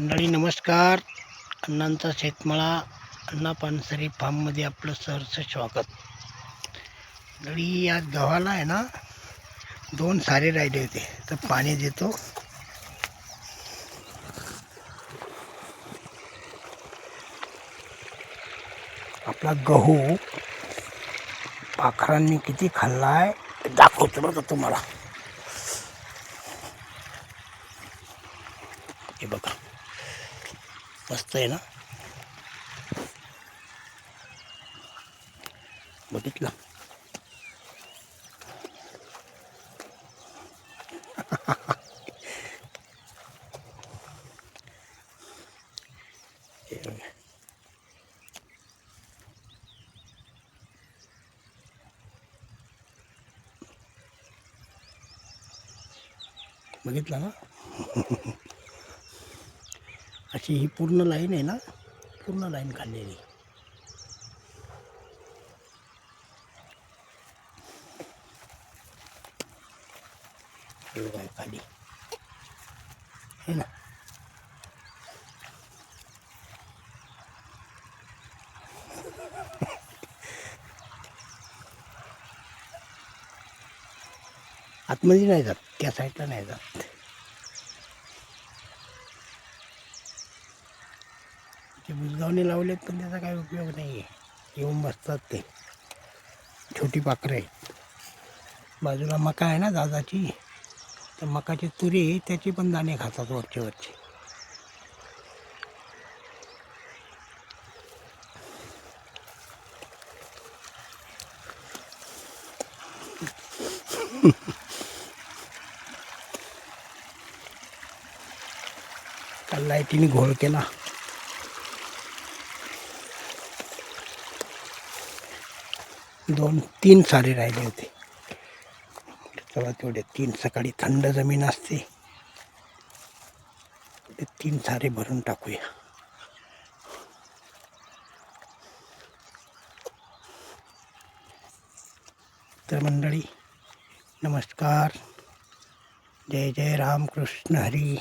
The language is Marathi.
मंडळी नमस्कार. अण्णांचा शेतमाळा अण्णा पानसरे फार्ममध्ये आपलं सहर्ष स्वागत. मंडळी आज गव्हाला आहे ना 2 सारे राहिले होते तर पाणी देतो. आपला गहू पाखरांनी किती खाल्लाय दाखवतो बघा तुम्हाला. हे बघा मस्त आहे ना, बघितलं. बघितलं ना, अशी ही पूर्ण लाईन आहे ना, पूर्ण लाईन खाल्लेली. खाली है ना. आतमध्ये नाही जात, त्या साईडला नाही जात. ते बुजगावने लावलेत पण त्याचा काही उपयोग नाही आहे. येऊन बसतात ते छोटी पाखरं आहेत. बाजूला मका आहे ना दादाची, तर मकाची तुरी त्याची पण दाणे खातात वरचे वरचे. काल लाईटीने घोळ केला. दोन तीन सारे राहिले होते. चला तेवढे 3 सकाळी थंड जमीन असते, ते 3 सारे भरून टाकूया. तर मंडळी नमस्कार. जय जय राम कृष्ण हरी.